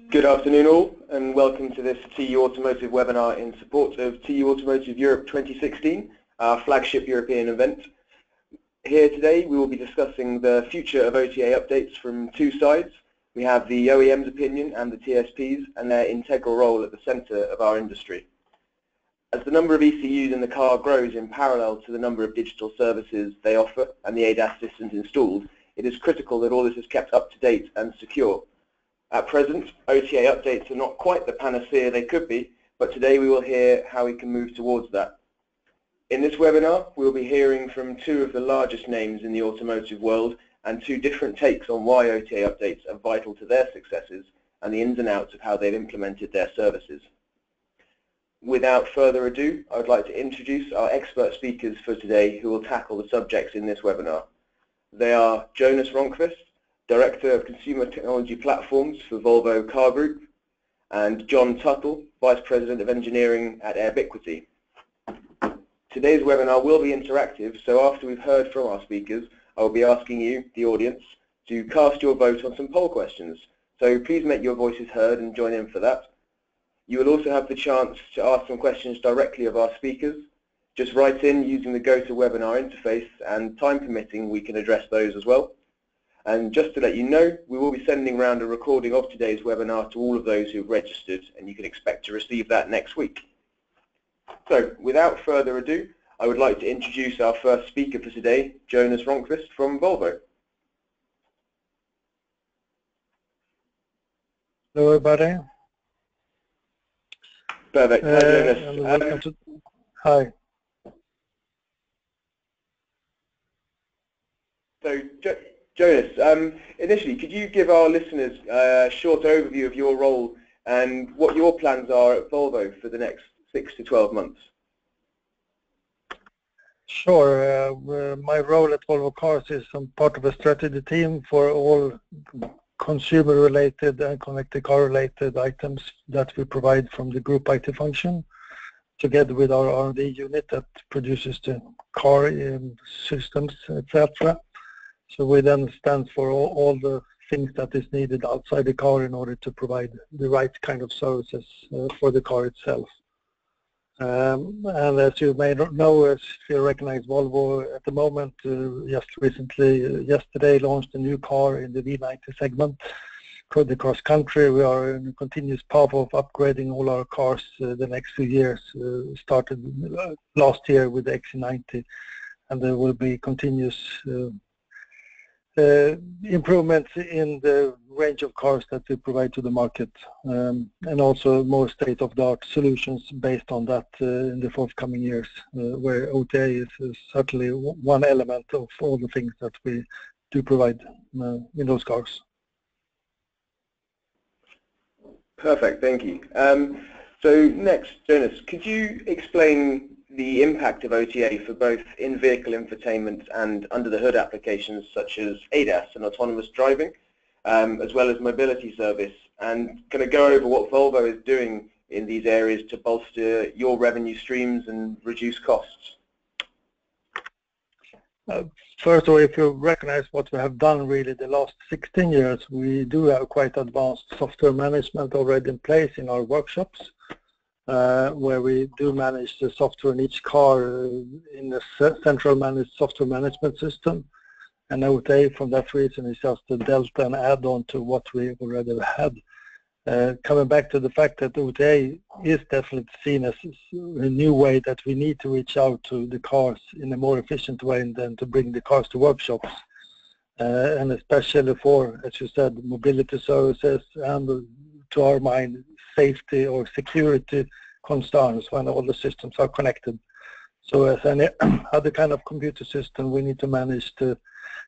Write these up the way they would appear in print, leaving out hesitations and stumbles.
Good afternoon all, and welcome to this TU-Automotive webinar in support of TU-Automotive Europe 2016, our flagship European event. Here today we will be discussing the future of OTA updates from two sides. We have the OEM's opinion and the TSPs and their integral role at the centre of our industry. As the number of ECUs in the car grows in parallel to the number of digital services they offer and the ADAS systems installed, it is critical that all this is kept up to date and secure. At present, OTA updates are not quite the panacea they could be, but today we will hear how we can move towards that. In this webinar, we will be hearing from two of the largest names in the automotive world and two different takes on why OTA updates are vital to their successes and the ins and outs of how they've implemented their services. Without further ado, I would like to introduce our expert speakers for today who will tackle the subjects in this webinar. They are Jonass, Director of Consumer Technology Platforms for Volvo Car Group, and John Tuttle, Vice President of Engineering at Airbiquity. Today's webinar will be interactive, so after we've heard from our speakers, I will be asking you, the audience, to cast your vote on some poll questions. So please make your voices heard and join in for that. You will also have the chance to ask some questions directly of our speakers. Just write in using the GoToWebinar interface, and time permitting, we can address those as well. And just to let you know, we will be sending around a recording of today's webinar to all of those who have registered, and you can expect to receive that next week. So, without further ado, I would like to introduce our first speaker for today, Jonass from Volvo. Hello everybody. Perfect. Hi, Jonass. Hi. So, Jonass, initially, could you give our listeners a short overview of your role and what your plans are at Volvo for the next 6 to 12 months? Sure. My role at Volvo Cars is I'm part of a strategy team for all consumer-related and connected car-related items that we provide from the group IT function, together with our R&D unit that produces the car systems, etc. So we then stand for all the things that is needed outside the car in order to provide the right kind of services for the car itself. And as you may know, if you recognize Volvo at the moment, yesterday launched a new car in the V90 segment. Across country, we are in a continuous path of upgrading all our cars the next few years. Started last year with the XC90, and there will be continuous improvements in the range of cars that we provide to the market, and also more state-of-the-art solutions based on that in the forthcoming years, where OTA is certainly one element of all the things that we do provide in those cars. Perfect, thank you. So next, Jonass, could you explain the impact of OTA for both in-vehicle infotainment and under-the-hood applications such as ADAS and autonomous driving, as well as mobility service, and kind of go over what Volvo is doing in these areas to bolster your revenue streams and reduce costs? First of all, if you recognize what we have done really the last 16 years, we do have quite advanced software management already in place in our workshops, where we do manage the software in each car in a central managed software management system. And OTA, from that reason, is just a delta and add-on to what we already had. Coming back to the fact that OTA is definitely seen as a new way that we need to reach out to the cars in a more efficient way than to bring the cars to workshops. And especially for, as you said, mobility services and, to our mind, safety or security concerns when all the systems are connected. So as any other kind of computer system, we need to manage the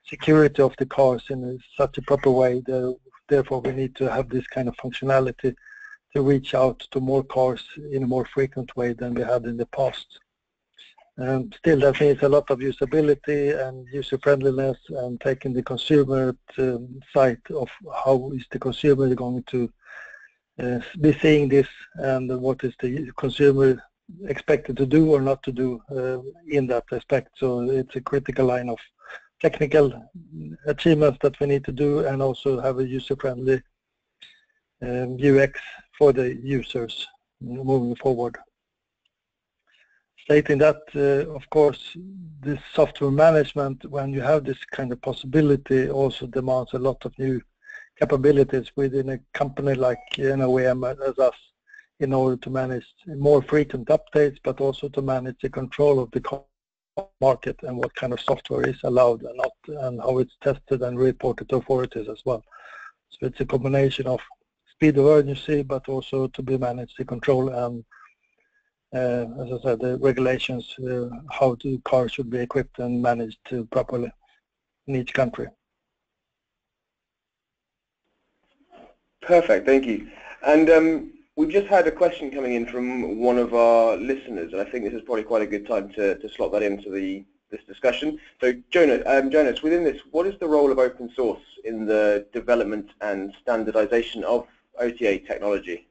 security of the cars in such a proper way. Therefore, we need to have this kind of functionality to reach out to more cars in a more frequent way than we had in the past. Still, that means a lot of usability and user-friendliness and taking the consumer side of how is the consumer going to be seeing this, and what is the consumer expected to do or not to do in that aspect. So it's a critical line of technical achievements that we need to do, and also have a user-friendly UX for the users moving forward. Stating that, of course, this software management, when you have this kind of possibility, also demands a lot of new capabilities within a company like an OEM as us, in order to manage more frequent updates, but also to manage the control of the car market and what kind of software is allowed and not, and how it's tested and reported to authorities as well. So it's a combination of speed of urgency, but also to be managed the control and, as I said, the regulations, how the car should be equipped and managed properly in each country. Perfect, thank you. And we've just had a question coming in from one of our listeners, and I think this is probably quite a good time to slot that into this discussion. So Jonass, within this, what is the role of open source in the development and standardization of OTA technology?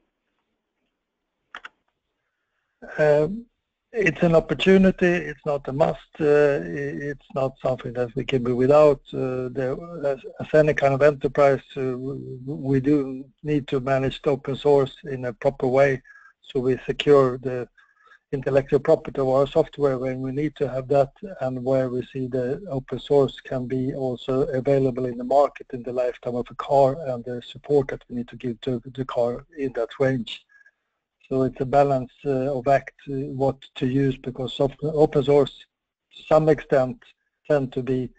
It's an opportunity, it's not a must, it's not something that we can be without. As any kind of enterprise, we do need to manage the open source in a proper way, so we secure the intellectual property of our software when we need to have that, and where we see the open source can be also available in the market in the lifetime of a car, and the support that we need to give to the car in that range. So it's a balance of what to use, because open source to some extent tend to be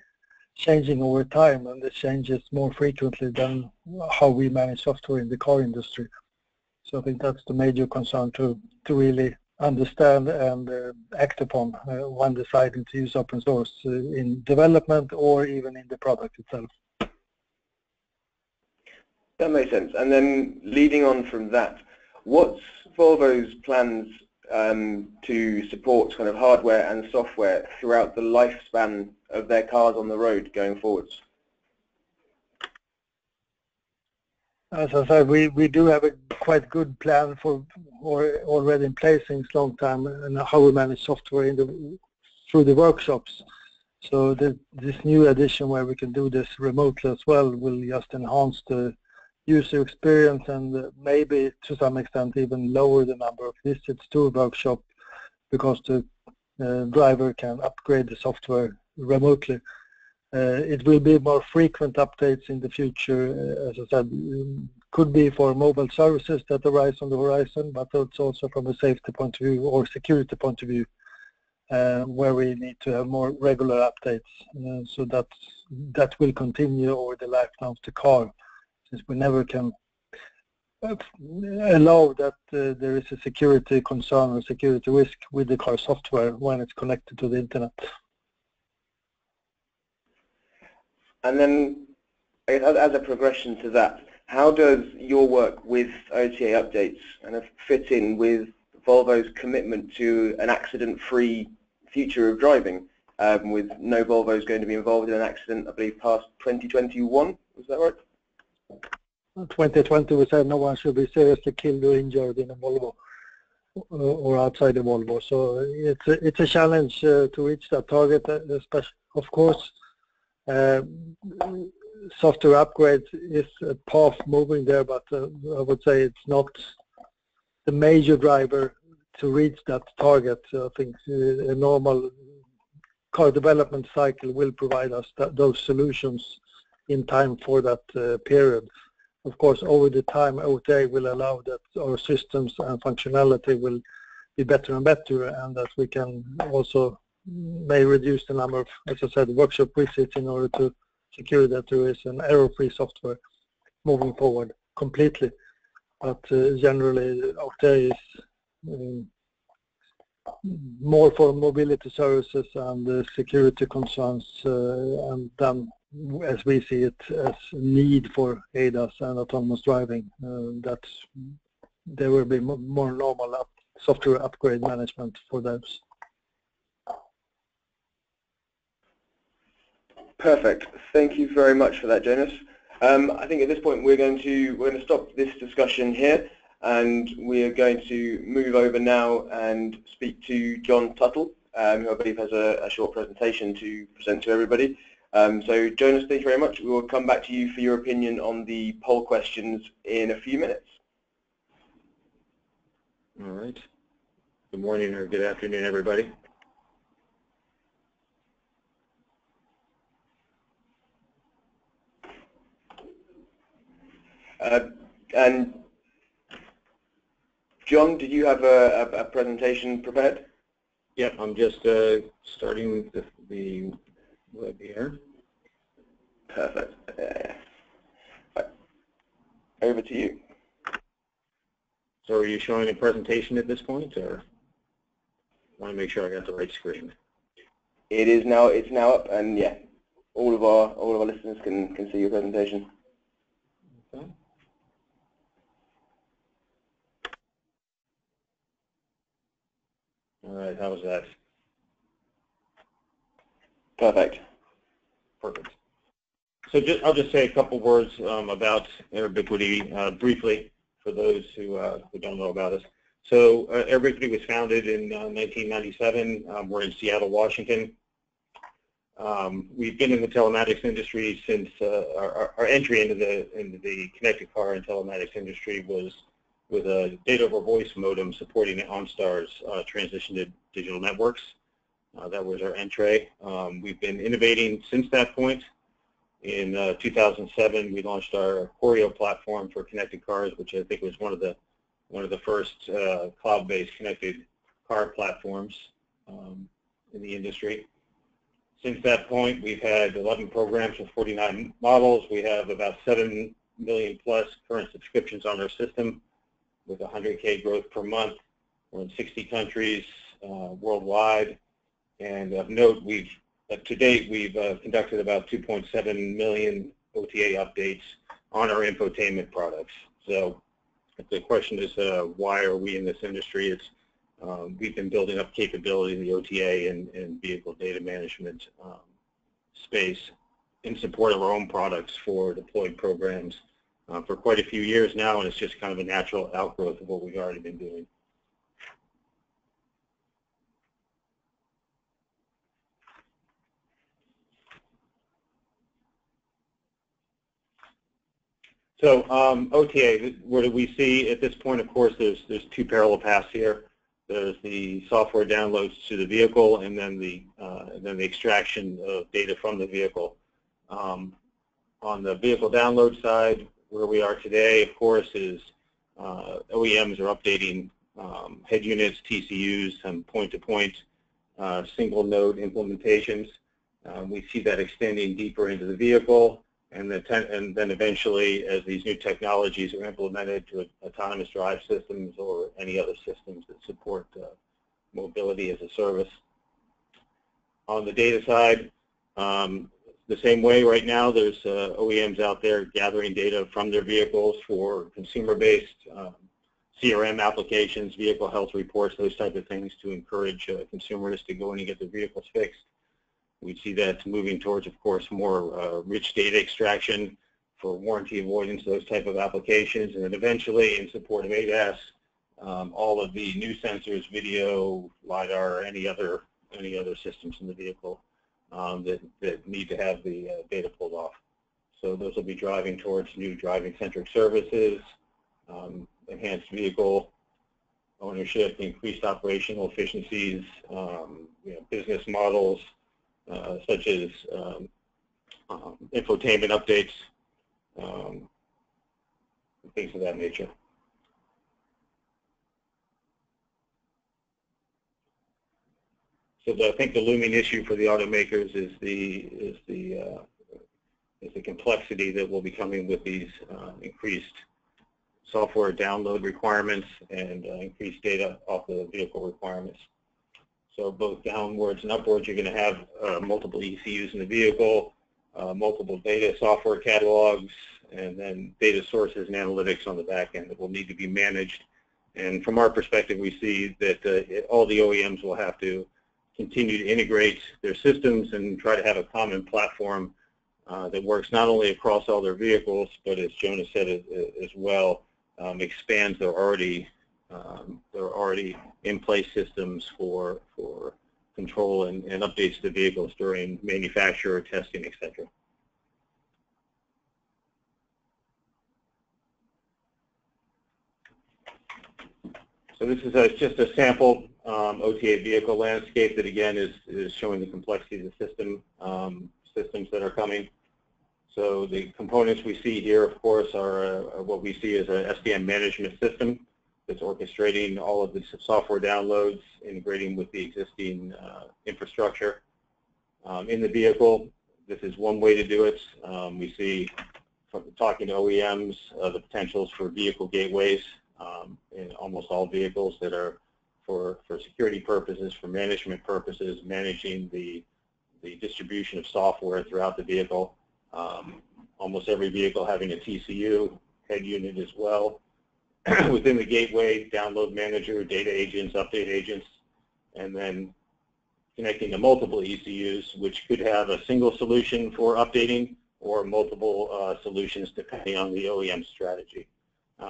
changing over time, and it changes more frequently than how we manage software in the car industry. So I think that's the major concern to really understand and act upon when deciding to use open source in development or even in the product itself. That makes sense. And then leading on from that, what's Volvo's plans to support kind of hardware and software throughout the lifespan of their cars on the road going forwards? As I said, we do have a quite good plan for, or already in place since long time, and how we manage software through the workshops. So this new addition where we can do this remotely as well will just enhance the user experience, and maybe to some extent even lower the number of visits to a workshop, because the driver can upgrade the software remotely. It will be more frequent updates in the future, as I said, could be for mobile services that arise on the horizon, but it's also from a safety point of view or security point of view, where we need to have more regular updates. So that will continue over the lifetime of the car, since we never can allow that there is a security concern or security risk with the car software when it's connected to the internet. And then, as a progression to that, how does your work with OTA updates kind of fit in with Volvo's commitment to an accident-free future of driving, with no Volvos going to be involved in an accident, I believe, past 2021? Was that right? 2020, we said no one should be seriously killed or injured in a Volvo or outside the Volvo. So it's a challenge to reach that target, especially, of course. Software upgrades is a path moving there, but I would say it's not the major driver to reach that target. I think a normal car development cycle will provide us those solutions in time for that period. Of course, over the time, OTA will allow that our systems and functionality will be better and better, and that we can also may reduce the number of, as I said, workshop visits in order to secure that there is an error-free software moving forward completely. But generally, OTA is more for mobility services and security concerns, and then, as we see it, as need for ADAS and autonomous driving, that there will be more normal software upgrade management for those. Perfect. Thank you very much for that, Jonass. I think at this point we're going to stop this discussion here, and we are going to move over now and speak to John Tuttle, who I believe has a short presentation to present to everybody. So Jonas, thank you very much. We will come back to you for your opinion on the poll questions in a few minutes. All right. Good morning or good afternoon, everybody. And John, did you have a presentation prepared? Yep, I'm just starting the web here. Perfect. Right. Over to you. So are you showing a presentation at this point, or I want to make sure I got the right screen? It is now. It's now up, and yeah, all of our listeners can see your presentation. Okay. All right, how was that? Perfect. Perfect. So I'll just say a couple words about Airbiquity briefly for those who don't know about us. So Airbiquity was founded in 1997. We're in Seattle, Washington. We've been in the telematics industry since our entry into the connected car and telematics industry was with a data over voice modem supporting OnStar's transition to digital networks. That was our entree. We've been innovating since that point. In 2007, we launched our Choreo platform for connected cars, which I think was one of the first cloud-based connected car platforms in the industry. Since that point, we've had 11 programs with 49 models. We have about 7 million plus current subscriptions on our system, with 100K growth per month. We're in 60 countries worldwide, and of note, to date, we've conducted about 2.7 million OTA updates on our infotainment products. So if the question is why are we in this industry, it's we've been building up capability in the OTA and vehicle data management space in support of our own products for deployed programs for quite a few years now, and it's just kind of a natural outgrowth of what we've already been doing. So OTA, what do we see at this point? Of course, there's two parallel paths here. There's the software downloads to the vehicle, and then the extraction of data from the vehicle. On the vehicle download side, where we are today, of course, is OEMs are updating head units, TCUs, and point-to-point single node implementations. We see that extending deeper into the vehicle. And then eventually, as these new technologies are implemented to autonomous drive systems or any other systems that support mobility as a service. On the data side, the same way right now, there's OEMs out there gathering data from their vehicles for consumer-based CRM applications, vehicle health reports, those type of things to encourage consumers to go in and get their vehicles fixed. We see that moving towards, of course, more rich data extraction for warranty avoidance, those type of applications, and then eventually, in support of ADAS, all of the new sensors, video, LiDAR, or any other systems in the vehicle that need to have the data pulled off. So those will be driving towards new driving-centric services, enhanced vehicle ownership, increased operational efficiencies, business models, such as infotainment updates, things of that nature. So I think the looming issue for the automakers is the complexity that will be coming with these increased software download requirements and increased data off the vehicle requirements. So both downwards and upwards, you're going to have multiple ECUs in the vehicle, multiple data software catalogs, and then data sources and analytics on the back end that will need to be managed. And from our perspective, we see that all the OEMs will have to continue to integrate their systems and try to have a common platform that works not only across all their vehicles, but as Jonas said as well, expands their already in place systems for control and updates to the vehicles during manufacture, testing, etc. So this is just a sample OTA vehicle landscape that again is showing the complexity of the systems that are coming. So the components we see here, of course, are what we see as a SDM management system that's orchestrating all of the software downloads, integrating with the existing infrastructure. In the vehicle, this is one way to do it. We see, from talking to OEMs, the potentials for vehicle gateways in almost all vehicles that are for security purposes, for management purposes, managing the distribution of software throughout the vehicle. Almost every vehicle having a TCU head unit as well. Within the gateway, download manager, data agents, update agents, and then connecting to multiple ECUs, which could have a single solution for updating or multiple solutions depending on the OEM strategy.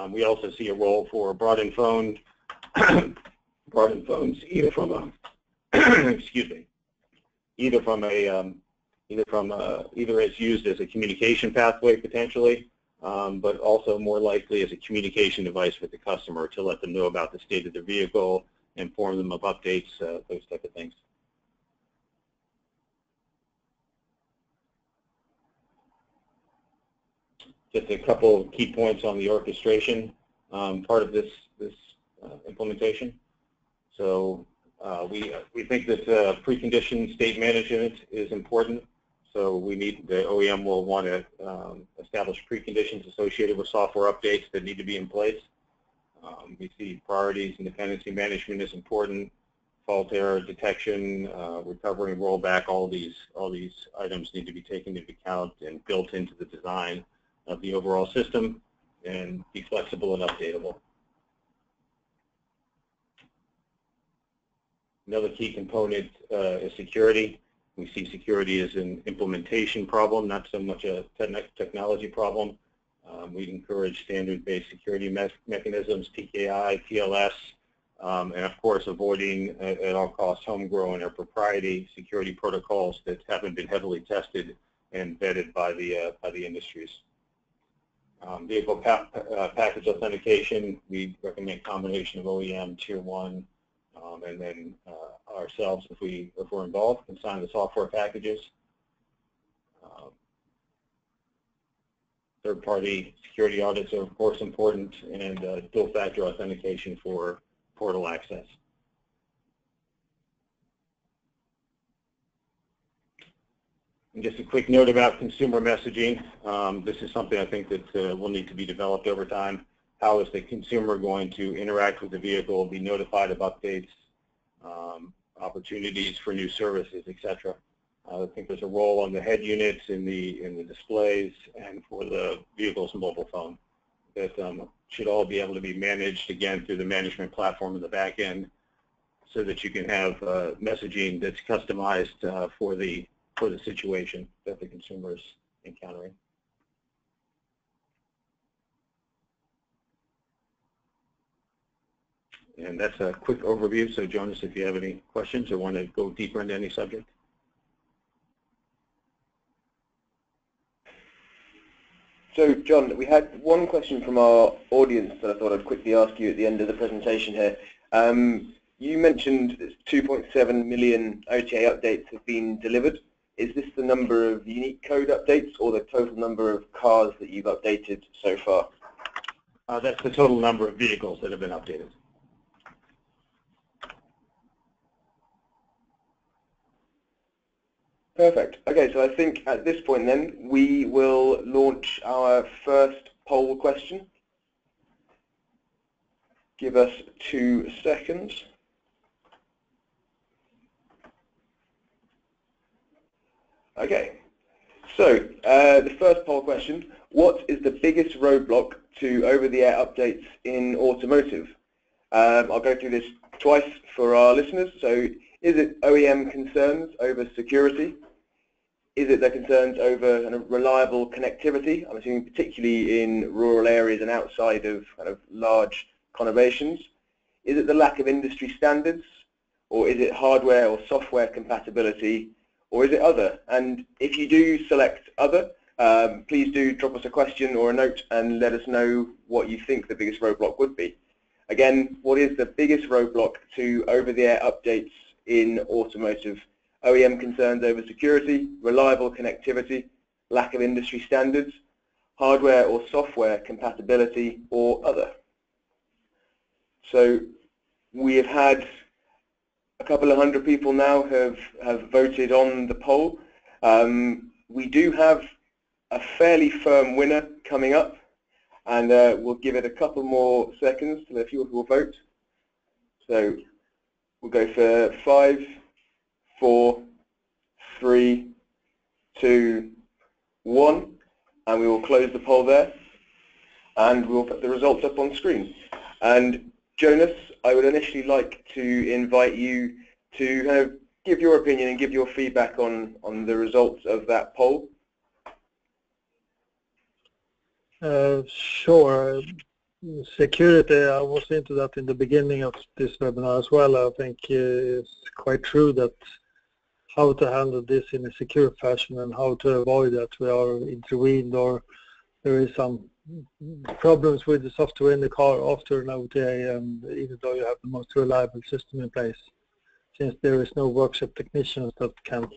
We also see a role for brought-in phones either from a excuse me, either it's used as a communication pathway potentially, but also more likely as a communication device with the customer to let them know about the state of the vehicle, inform them of updates, those type of things. Just a couple of key points on the orchestration part of this implementation. So we think that precondition state management is important. So the OEM will want to establish preconditions associated with software updates that need to be in place. We see priorities and dependency management is important. Fault error detection, recovery and rollback, all these items need to be taken into account and built into the design of the overall system and be flexible and updatable. Another key component is security. We see security as an implementation problem, not so much a technology problem. We'd encourage standard-based security mechanisms, PKI, TLS, and of course avoiding at all costs homegrown or proprietary security protocols that haven't been heavily tested and vetted by the industries. Vehicle package authentication, we recommend combination of OEM, Tier 1, and then ourselves, if we're involved, can sign the software packages. Third-party security audits are, of course, important, and dual-factor authentication for portal access. And just a quick note about consumer messaging. This is something I think that will need to be developed over time. How is the consumer going to interact with the vehicle, be notified of updates, opportunities for new services, etc. I think there's a role on the head units, in the displays, and for the vehicle's mobile phone that should all be able to be managed again through the management platform in the back end, so that you can have messaging that's customized for the situation that the consumer is encountering. And that's a quick overview. So Jonas, if you have any questions or want to go deeper into any subject. So John, we had one question from our audience that I thought I'd quickly ask you at the end of the presentation here. You mentioned 2.7 million OTA updates have been delivered. Is this the number of unique code updates or the total number of cars that you've updated so far? That's the total number of vehicles that have been updated. Perfect. Okay, so I think at this point then we will launch our first poll question. Give us 2 seconds. Okay, so the first poll question: what is the biggest roadblock to over-the-air updates in automotive? I'll go through this twice for our listeners. So is it OEM concerns over security? Is it their concerns over kind of reliable connectivity? I'm assuming particularly in rural areas and outside of kind of large conurbations. Is it the lack of industry standards? or is it hardware or software compatibility, or is it other? And if you do select other, please do drop us a question or a note and let us know what you think the biggest roadblock would be. Again, what is the biggest roadblock to over-the-air updates in automotive? OEM concerns over security, reliable connectivity, lack of industry standards, hardware or software compatibility, or other. So we have had a couple of hundred people now have voted on the poll. We do have a fairly firm winner coming up, and we'll give it a couple more seconds to let a few people vote. So we'll go for 5, 4, 3, 2, 1, and we will close the poll there, and we'll put the results up on screen. And Jonas, I would initially like to invite you to kind of give your opinion and give your feedback on the results of that poll. Sure. Security, I was into that in the beginning of this webinar as well. I think it's quite true that how to handle this in a secure fashion and how to avoid that we are intervened or there is some problems with the software in the car after an OTA, and even though you have the most reliable system in place, since there is no workshop technicians that can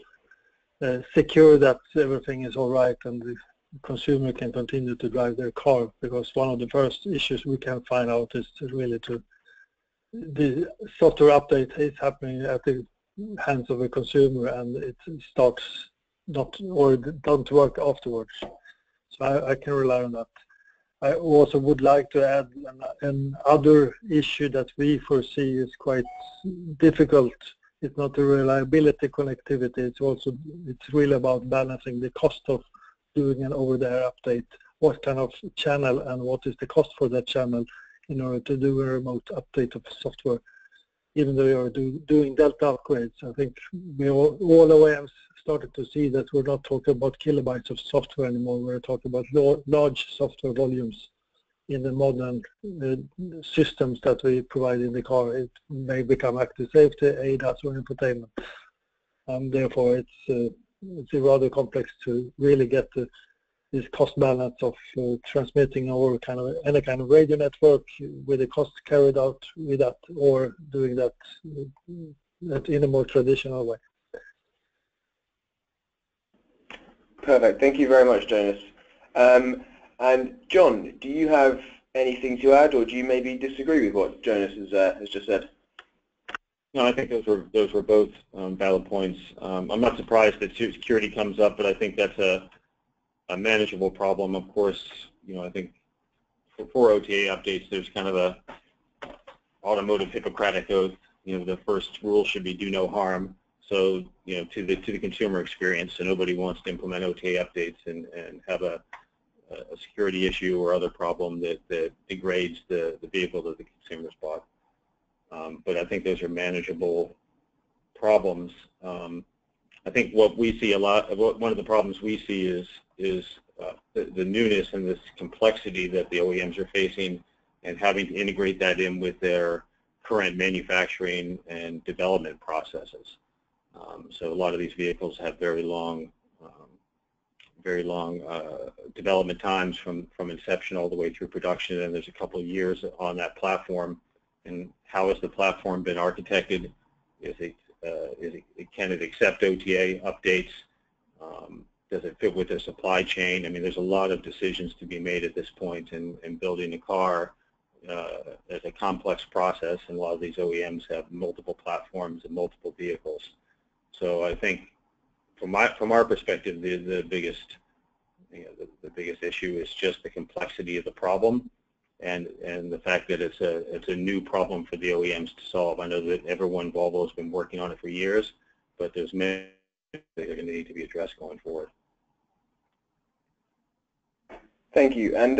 secure that everything is all right and the consumer can continue to drive their car, because one of the first issues we can find out is really the software update is happening at the hands of a consumer and it starts not or don't work afterwards. So I can rely on that. I also would like to add another issue that we foresee is quite difficult. It's not the reliability connectivity, it's really about balancing the cost of doing an over-the-air update, what kind of channel and what is the cost for that channel in order to do a remote update of software. Even though you are doing Delta upgrades, I think all OEMs started to see that we're not talking about kilobytes of software anymore, we're talking about large software volumes in the modern systems that we provide in the car. It may become active safety, ADAS or infotainment. And therefore it's rather complex to really get this cost balance of transmitting over any kind of radio network with the cost carried out with that, or doing that in a more traditional way. Perfect. Thank you very much, Jonas. And John, do you have anything to add, or do you maybe disagree with what Jonas has just said? No, I think those were both valid points. I'm not surprised that security comes up, but I think that's a manageable problem. Of course, I think for OTA updates, there's kind of a automotive Hippocratic oath. The first rule should be do no harm. So, to the consumer experience, so nobody wants to implement OTA updates and have a security issue or other problem that degrades the vehicle that the consumers bought. But I think those are manageable problems. I think what we see one of the problems we see is the newness and this complexity that the OEMs are facing, and having to integrate that in with their current manufacturing and development processes. So a lot of these vehicles have very long development times from inception all the way through production, and there's a couple of years on that platform. And how has the platform been architected? Can it accept OTA updates? Does it fit with their supply chain? I mean, there's a lot of decisions to be made at this point, and building a car is a complex process, and a lot of these OEMs have multiple platforms and multiple vehicles. So I think, from our perspective, the biggest issue is just the complexity of the problem, and the fact that it's a new problem for the OEMs to solve. I know that everyone, Volvo, has been working on it for years, but there's many that are going to need to be addressed going forward. Thank you. And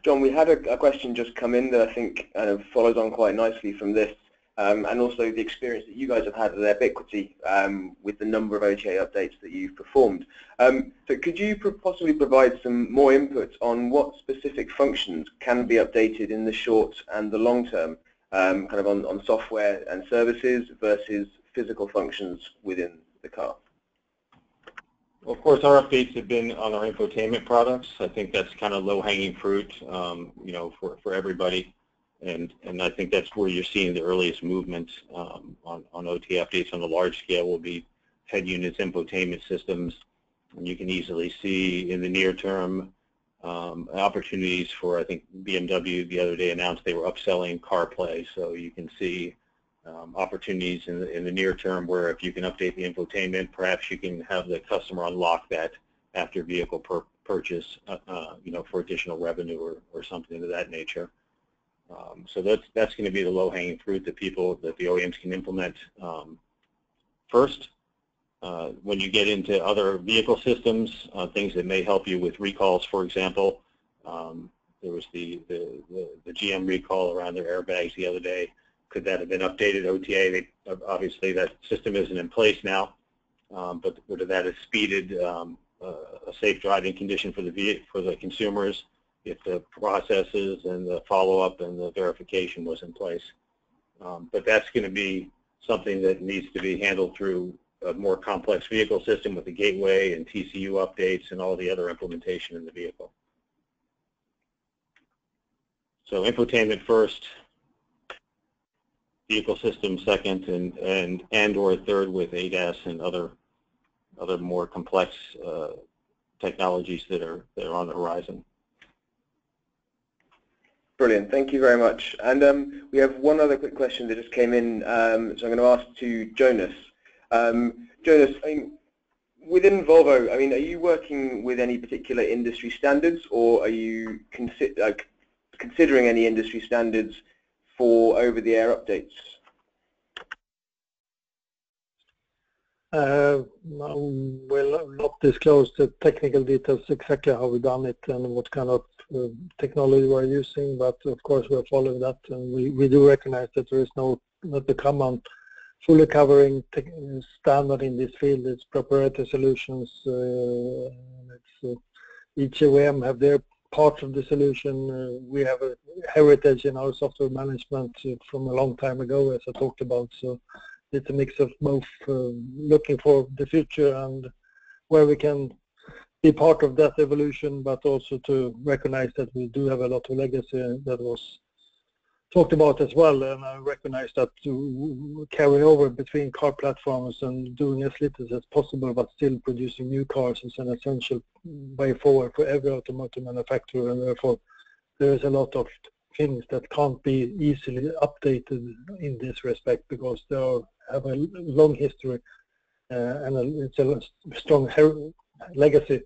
John, we had a question just come in that I think kind of follows on quite nicely from this, and also the experience that you guys have had at Airbiquity with the number of OTA updates that you've performed. So could you possibly provide some more input on what specific functions can be updated in the short and the long term, kind of on software and services versus physical functions within the car? Well, of course, our updates have been on our infotainment products. I think that's kind of low-hanging fruit, you know, for everybody, and I think that's where you're seeing the earliest movement on OTA updates on the large scale will be head units, infotainment systems, and you can easily see in the near term opportunities for, I think BMW the other day announced they were upselling CarPlay, so you can see opportunities in the near term where if you can update the infotainment, perhaps you can have the customer unlock that after vehicle purchase, you know, for additional revenue or something of that nature. So that's going to be the low-hanging fruit that the OEMs can implement first. When you get into other vehicle systems, things that may help you with recalls, for example, there was the GM recall around their airbags the other day. Could that have been updated OTA? Obviously, that system isn't in place now, but whether that has speeded a safe driving condition for the consumers if the processes and the follow-up and the verification was in place. But that's going to be something that needs to be handled through a more complex vehicle system with the gateway and TCU updates and all the other implementation in the vehicle. So infotainment first, vehicle system second, and or third with ADAS and other more complex technologies that are on the horizon. Brilliant, thank you very much. And we have one other quick question that just came in, so I'm going to ask to Jonas. Jonas, within Volvo, I mean, are you working with any particular industry standards, or are you considering any industry standards for over-the-air updates? We'll not disclose the technical details exactly how we've done it and what kind of technology we're using, but of course we're following that, and we do recognize that there is not a common fully covering standard in this field. It's proprietary solutions. Each OEM have their part of the solution. We have a heritage in our software management from a long time ago, as I talked about. So it's a mix of both looking for the future and where we can be part of that evolution, but also to recognize that we do have a lot of legacy that was talked about as well, and I recognize that to carry over between car platforms and doing as little as possible but still producing new cars is an essential way forward for every automotive manufacturer, and therefore there is a lot of things that can't be easily updated in this respect because they have a long history and it's a strong legacy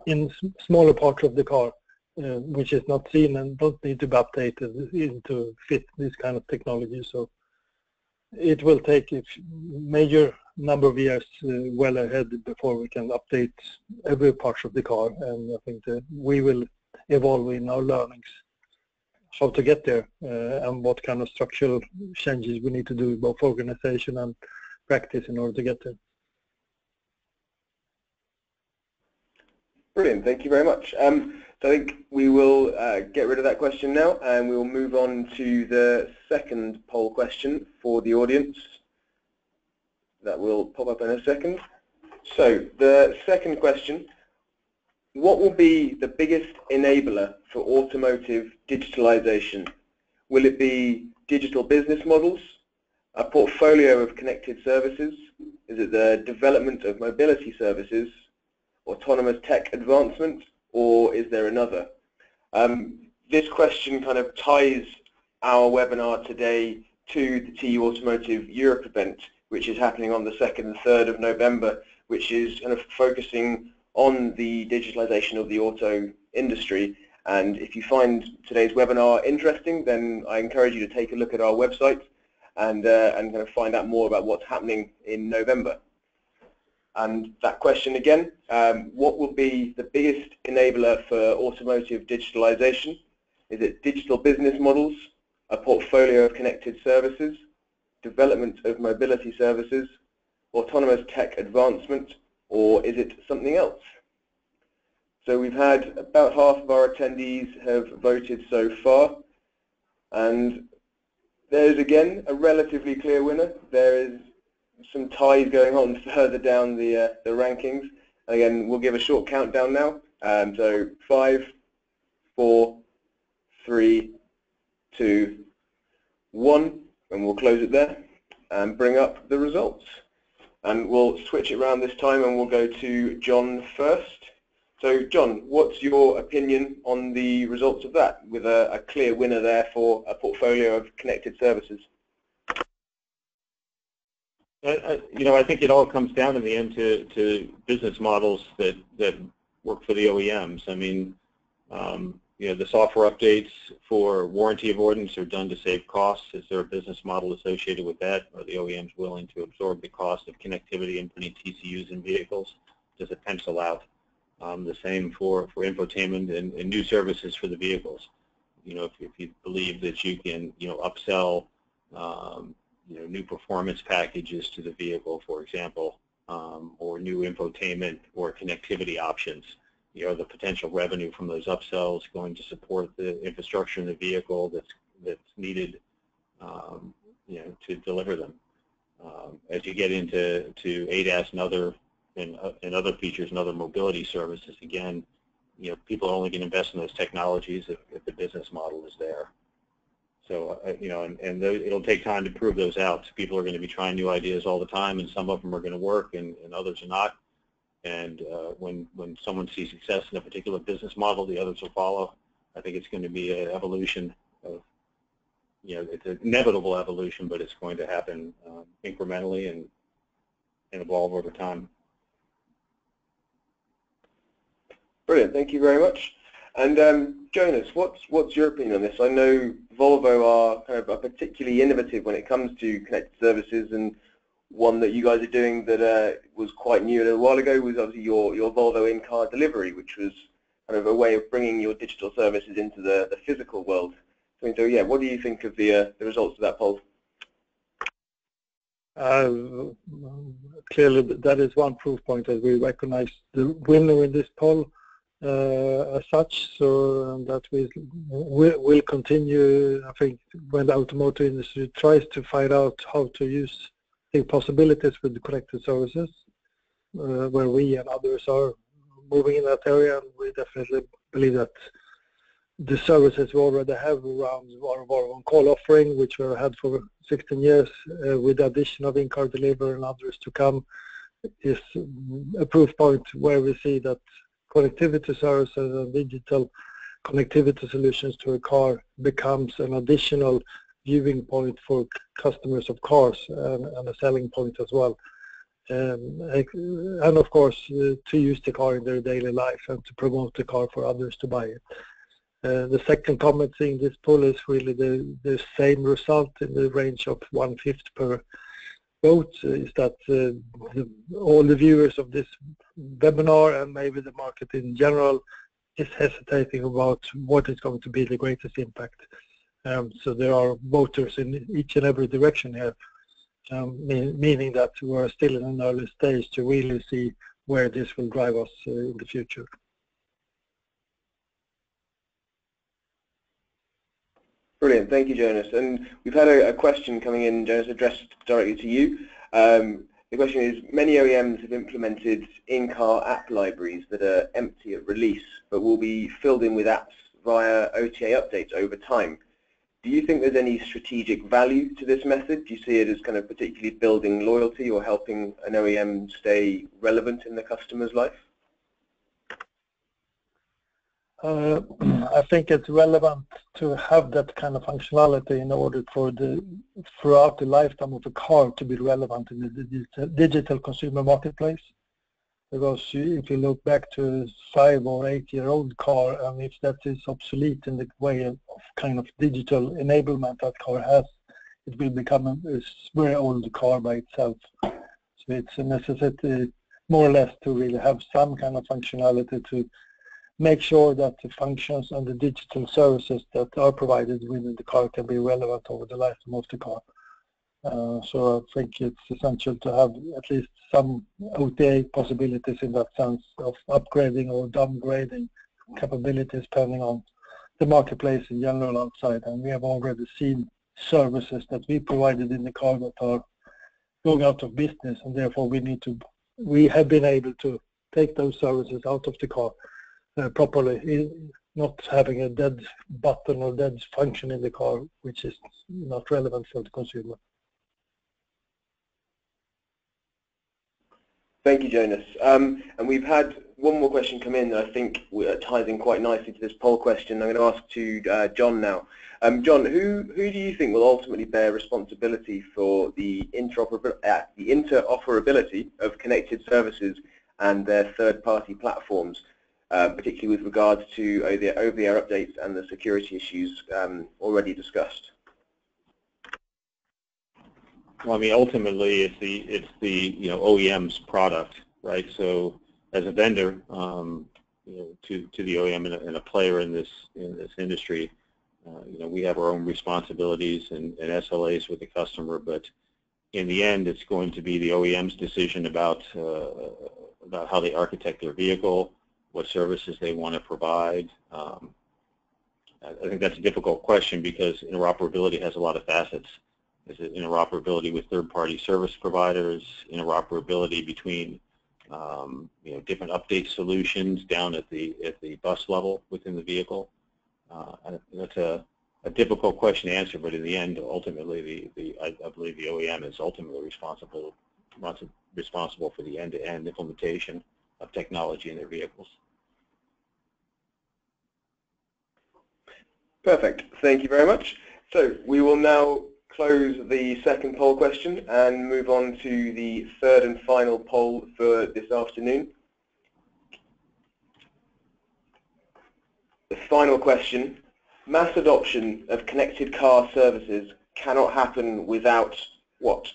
in smaller parts of the car, which is not seen and don't need to be updated into fit this kind of technology. So it will take a major number of years well ahead before we can update every part of the car, and I think that we will evolve in our learnings how to get there and what kind of structural changes we need to do, both organization and practice, in order to get there. Brilliant, thank you very much. So I think we will get rid of that question now, and we will move on to the second poll question for the audience. That will pop up in a second. So the second question: what will be the biggest enabler for automotive digitalization? Will it be digital business models, a portfolio of connected services? Is it the development of mobility services, autonomous tech advancement, or is there another? This question kind of ties our webinar today to the TU-Automotive Europe event, which is happening on the 2nd and 3rd of November, which is kind of focusing on the digitalization of the auto industry. And if you find today's webinar interesting, then I encourage you to take a look at our website and kind of find out more about what's happening in November. And that question again, what will be the biggest enabler for automotive digitalization? Is it digital business models, a portfolio of connected services, development of mobility services, autonomous tech advancement, or is it something else? So we've had about half of our attendees have voted so far, and There is again a relatively clear winner. There is some ties going on further down the rankings. Again, we'll give a short countdown now. So 5, 4, 3, 2, 1, and we'll close it there and bring up the results. And we'll switch it around this time and we'll go to John first. So John, what's your opinion on the results of that, with a clear winner there for a portfolio of connected services? I think it all comes down in the end to business models that work for the OEMs. I mean, the software updates for warranty avoidance are done to save costs. Is there a business model associated with that? Are the OEMs willing to absorb the cost of connectivity and putting TCUs in vehicles? Does it pencil out? The same for infotainment and new services for the vehicles. If you believe that you can, upsell, new performance packages to the vehicle, for example, or new infotainment or connectivity options, the potential revenue from those upsells going to support the infrastructure in the vehicle that's needed, to deliver them. As you get into ADAS and other features and other mobility services, again, people are only going to invest in those technologies if the business model is there. So, it'll take time to prove those out. People are going to be trying new ideas all the time, and some of them are going to work, and others are not. And when someone sees success in a particular business model, the others will follow. I think it's going to be an evolution of, it's an inevitable evolution, but it's going to happen incrementally and evolve over time. Brilliant, thank you very much. And Jonass, what's your opinion on this? I know Volvo are kind of particularly innovative when it comes to connected services, and one that you guys are doing that was quite new a little while ago was obviously your Volvo in-car delivery, which was kind of a way of bringing your digital services into the physical world. So yeah, what do you think of the results of that poll? Clearly, that is one proof point that we recognize the winner in this poll as such, so that we will continue. I think when the automotive industry tries to find out how to use the possibilities with the connected services, where we and others are moving in that area, we definitely believe that the services we already have around our Volvo On Call offering, which we've had for 16 years, with the addition of in-car delivery and others to come, is a proof point where we see that connectivity services and digital connectivity solutions to a car becomes an additional viewing point for customers of cars, and a selling point as well. And of course, to use the car in their daily life and to promote the car for others to buy it. The second comment in this poll is really the same result in the range of 1/5 per vote, is that all the viewers of this webinar and maybe the market in general is hesitating about what is going to be the greatest impact. So there are voters in each and every direction here, meaning that we are still in an early stage to really see where this will drive us in the future. Brilliant, thank you, Jonass. And we've had a question coming in, Jonass, addressed directly to you. The question is, many OEMs have implemented in-car app libraries that are empty at release, but will be filled in with apps via OTA updates over time. Do you think there's any strategic value to this method? Do you see it as kind of particularly building loyalty or helping an OEM stay relevant in the customer's life? I think it's relevant to have that kind of functionality in order for throughout the lifetime of the car to be relevant in the digital consumer marketplace. Because if you look back to a 5 or 8-year-old car, and if that is obsolete in the way of kind of digital enablement that car has, it will become a very old car by itself. So it's a necessity, more or less, to really have some kind of functionality to make sure that the functions and the digital services that are provided within the car can be relevant over the lifetime of the car. So I think it's essential to have at least some OTA possibilities in that sense of upgrading or downgrading capabilities depending on the marketplace in general outside. And we have already seen services that we provided in the car that are going out of business, and therefore we have been able to take those services out of the car properly, not having a dead button or dead function in the car, which is not relevant for the consumer. Thank you, Jonas. And we've had one more question come in that I think ties in quite nicely to this poll question. I'm going to ask to John now. John, who do you think will ultimately bear responsibility for the interoperability of connected services and their third-party platforms, particularly with regards to over-the-air updates and the security issues already discussed? Well, I mean, ultimately, it's the OEM's product, right? So, as a vendor, to the OEM and a player in this industry, we have our own responsibilities and SLAs with the customer. But in the end, it's going to be the OEM's decision about how they architect their vehicle, what services they want to provide. I think that's a difficult question because interoperability has a lot of facets. Is it interoperability with third-party service providers, interoperability between different update solutions down at the bus level within the vehicle? That's a difficult question to answer, but in the end, ultimately, I believe the OEM is ultimately responsible for the end-to-end implementation of technology in their vehicles. Perfect. Thank you very much. So we will now close the second poll question and move on to the third and final poll for this afternoon. The final question: mass adoption of connected car services cannot happen without what?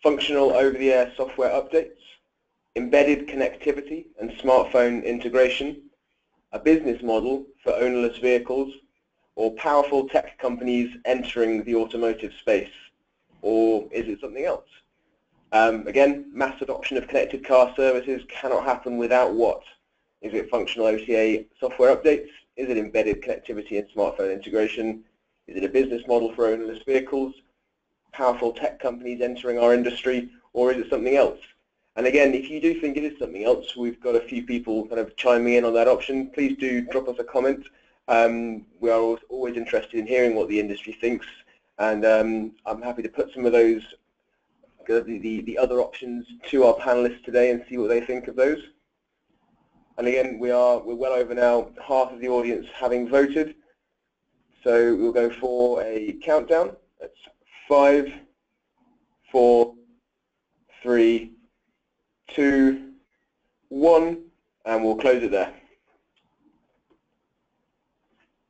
Functional over-the-air software updates, embedded connectivity and smartphone integration, a business model for ownerless vehicles, or powerful tech companies entering the automotive space, or is it something else? Again, mass adoption of connected car services cannot happen without what? Is it functional OTA software updates? Is it embedded connectivity and smartphone integration? Is it a business model for ownerless vehicles? Powerful tech companies entering our industry? Or is it something else? And again, if you do think it is something else, we've got a few people kind of chiming in on that option. Please do drop us a comment. We are always interested in hearing what the industry thinks, and I'm happy to put some of those, the other options, to our panelists today and see what they think of those. And again, we're well over now half of the audience having voted, so we'll go for a countdown. That's 5, 4, 3, 2, 1, and we'll close it there.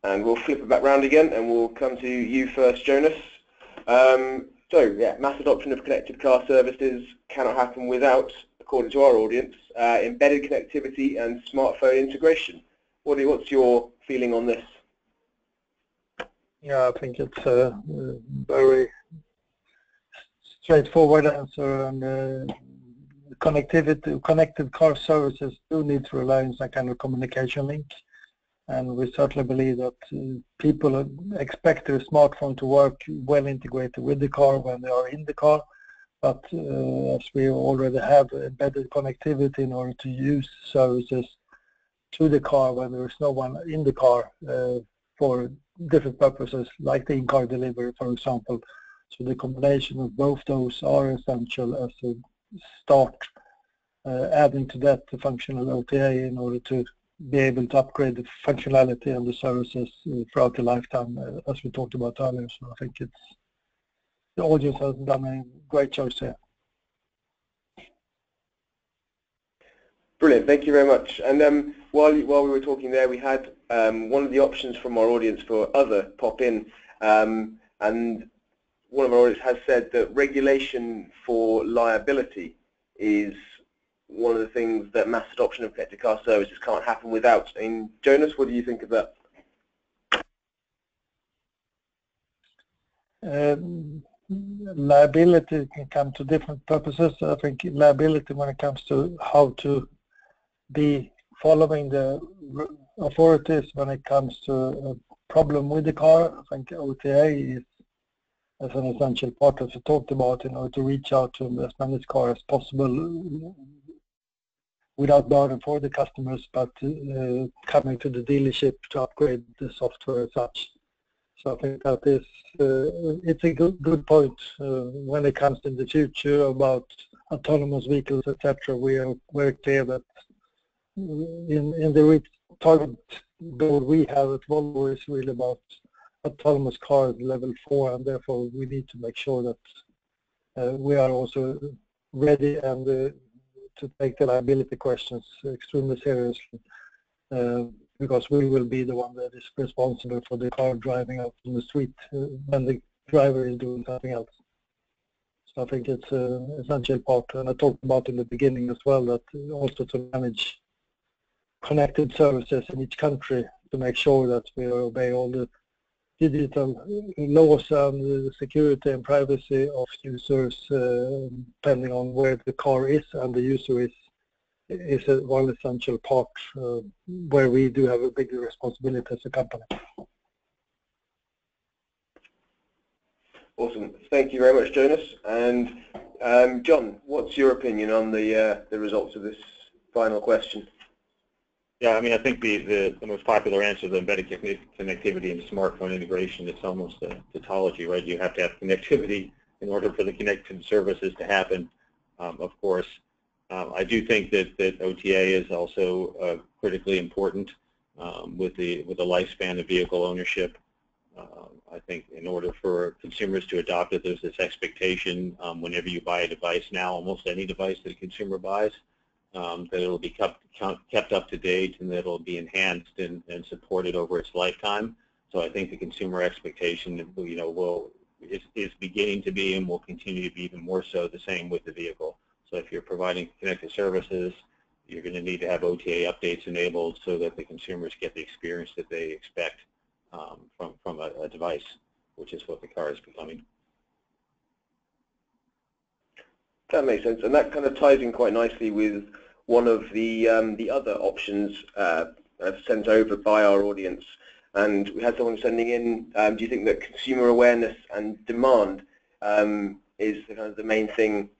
And we'll flip it back round again, and we'll come to you first, Jonas. So, yeah, mass adoption of connected car services cannot happen without, according to our audience, embedded connectivity and smartphone integration. What's your feeling on this? Yeah, I think it's a very straightforward answer, and connected car services do need to rely on some kind of communication link. And we certainly believe that people expect their smartphone to work well integrated with the car when they are in the car. But as we already have embedded connectivity in order to use services to the car when there is no one in the car for different purposes, like the in-car delivery, for example. So the combination of both those are essential as a start, adding to that the functional OTA in order to be able to upgrade the functionality and the services throughout the lifetime, as we talked about earlier. So I think the audience has done a great choice here. Brilliant, thank you very much. And while we were talking there, we had one of the options from our audience for other pop in, and one of our audience has said that regulation for liability is one of the things that mass adoption of connected car services can't happen without. I mean, Jonas, what do you think of that? Liability can come to different purposes. I think liability, when it comes to how to be following the authorities when it comes to a problem with the car, I think OTA is as an essential part, as we talked about, in order to reach out to as many cars as possible without burden for the customers, but coming to the dealership to upgrade the software as such. So I think that is it's a good point when it comes in the future about autonomous vehicles, etc. We are very clear that in the target goal we have at Volvo is really about autonomous cars level 4, and therefore we need to make sure that we are also ready and to take the liability questions extremely seriously, because we will be the one that is responsible for the car driving out on the street when the driver is doing something else. So I think it's an essential part, and I talked about in the beginning as well that also to manage connected services in each country to make sure that we obey all the digital laws and the security and privacy of users, depending on where the car is and the user is one essential part where we do have a bigger responsibility as a company. Awesome. Thank you very much, Jonas. And John, what's your opinion on the results of this final question? Yeah, I mean, I think the most popular answer, the embedded connectivity and smartphone integration, it's almost a tautology, right? You have to have connectivity in order for the connected services to happen, of course. I do think that OTA is also critically important with the lifespan of vehicle ownership. I think in order for consumers to adopt it, there's this expectation whenever you buy a device now, almost any device that a consumer buys, that it'll be kept up to date and that it'll be enhanced and supported over its lifetime. So I think the consumer expectation, is beginning to be and will continue to be even more so the same with the vehicle. So if you're providing connected services, you're going to need to have OTA updates enabled so that the consumers get the experience that they expect from a device, which is what the car is becoming. That makes sense, and that kind of ties in quite nicely with one of the other options sent over by our audience. And we had someone sending in, do you think that consumer awareness and demand is the main thing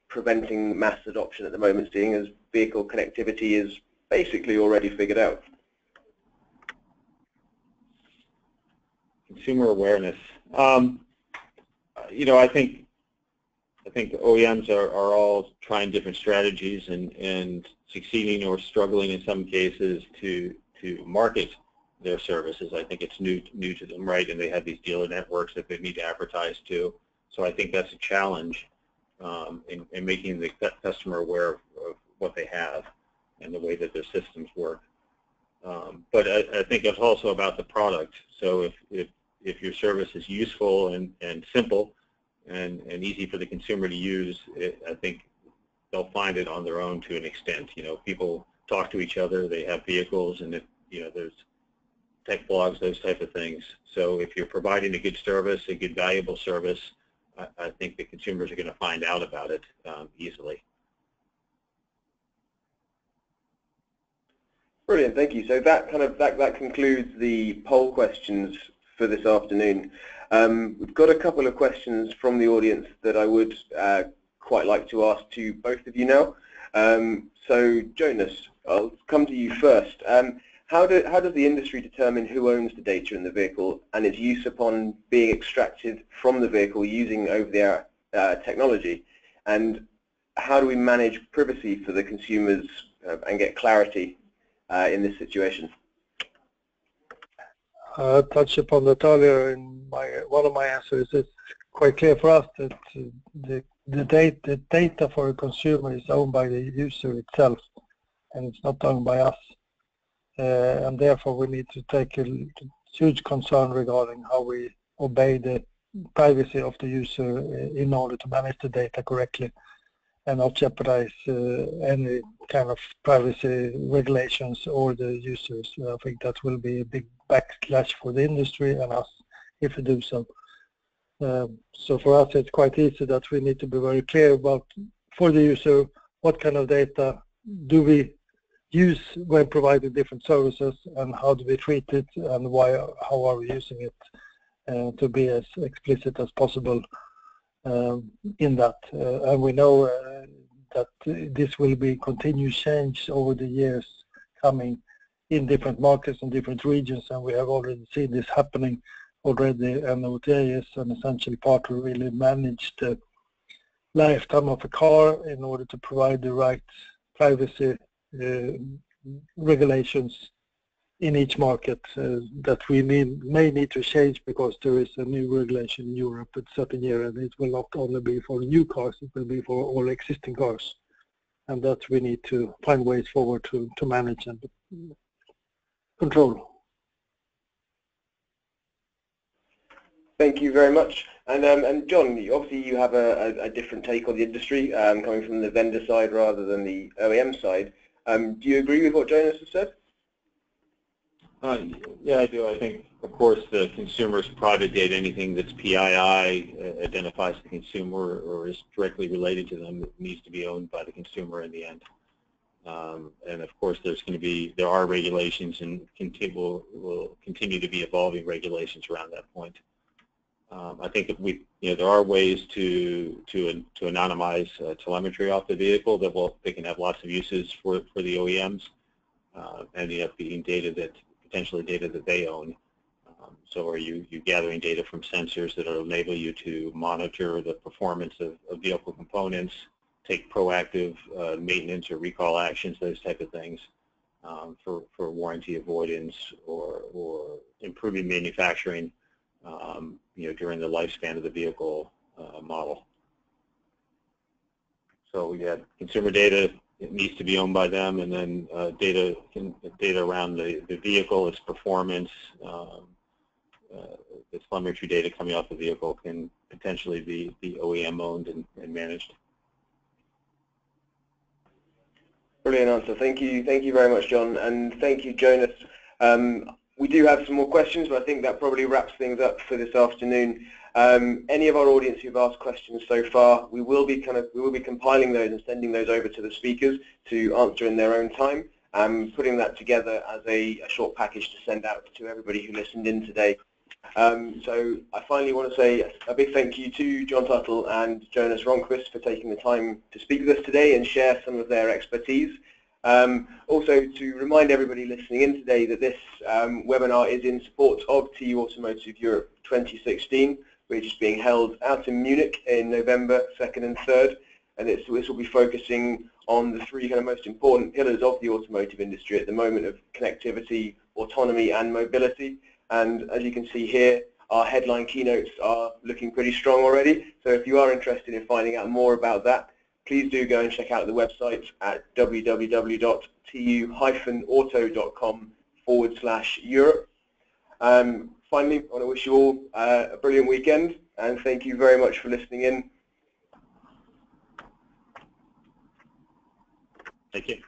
preventing mass adoption at the moment, seeing as vehicle connectivity is basically already figured out? Consumer awareness. I think OEMs are all trying different strategies and succeeding or struggling in some cases to market their services. I think it's new to them, right? And they have these dealer networks that they need to advertise to. So I think that's a challenge in making the customer aware of what they have and the way that their systems work. But I think it's also about the product. So if your service is useful and simple and easy for the consumer to use, I think they'll find it on their own to an extent. People talk to each other, they have vehicles, and there's tech blogs, those type of things. So if you're providing a good service, a good valuable service, I think the consumers are going to find out about it easily. Brilliant, thank you. So that concludes the poll questions for this afternoon. We've got a couple of questions from the audience that I would quite like to ask to both of you now. So Jonas, I'll come to you first. How does the industry determine who owns the data in the vehicle and its use upon being extracted from the vehicle using over-the-air technology? And how do we manage privacy for the consumers and get clarity in this situation? I touched upon that earlier in one of my answers. It's quite clear for us that the data for a consumer is owned by the user itself, and it's not owned by us. And therefore, we need to take a huge concern regarding how we obey the privacy of the user in order to manage the data correctly and not jeopardize any kind of privacy regulations or the users. I think that will be a big backlash for the industry and us if we do so. So for us, it's quite easy that we need to be very clear about, for the user, what kind of data do we use when providing different services and how do we treat it and how are we using it. to be as explicit as possible in that. And we know that this will be continuous change over the years coming in different markets and different regions, and we have already seen this happening already, and OTA is an essential part to really manage the lifetime of a car in order to provide the right privacy regulations in each market that we may need to change because there is a new regulation in Europe at a certain year, and it will not only be for new cars, it will be for all existing cars, and that we need to find ways forward to manage and control. Thank you very much. And John, obviously you have a different take on the industry, coming from the vendor side rather than the OEM side. Do you agree with what Jonas has said? Yeah, I do. I think, of course, the consumer's private data, anything that's PII, identifies the consumer or is directly related to them, needs to be owned by the consumer in the end. And of course, there are regulations, and will continue to be evolving regulations around that point. I think if there are ways to anonymize telemetry off the vehicle they can have lots of uses for the OEMs, ending up being potentially data that they own. So are you gathering data from sensors that will enable you to monitor the performance of vehicle components, take proactive maintenance or recall actions, those type of things, for warranty avoidance or improving manufacturing during the lifespan of the vehicle model. So yeah, consumer data, it needs to be owned by them, and then data around the vehicle, its performance, the telemetry data coming off the vehicle can potentially be OEM owned and managed. Brilliant answer. Thank you very much, John, and thank you, Jonas. We do have some more questions, but I think that probably wraps things up for this afternoon. Any of our audience who've asked questions so far, we will be compiling those and sending those over to the speakers to answer in their own time, and putting that together as a short package to send out to everybody who listened in today. So I finally want to say a big thank you to John Tuttle and Jonas Ronquist for taking the time to speak with us today and share some of their expertise. Also to remind everybody listening in today that this webinar is in support of TU-Automotive Europe 2016, which is being held out in Munich in November 2nd and 3rd, and this will be focusing on the three kind of most important pillars of the automotive industry at the moment of connectivity, autonomy and mobility. And as you can see here, our headline keynotes are looking pretty strong already, so if you are interested in finding out more about that, please do go and check out the website at www.tu-auto.com/Europe. Finally, I want to wish you all a brilliant weekend, and thank you very much for listening in. Thank you.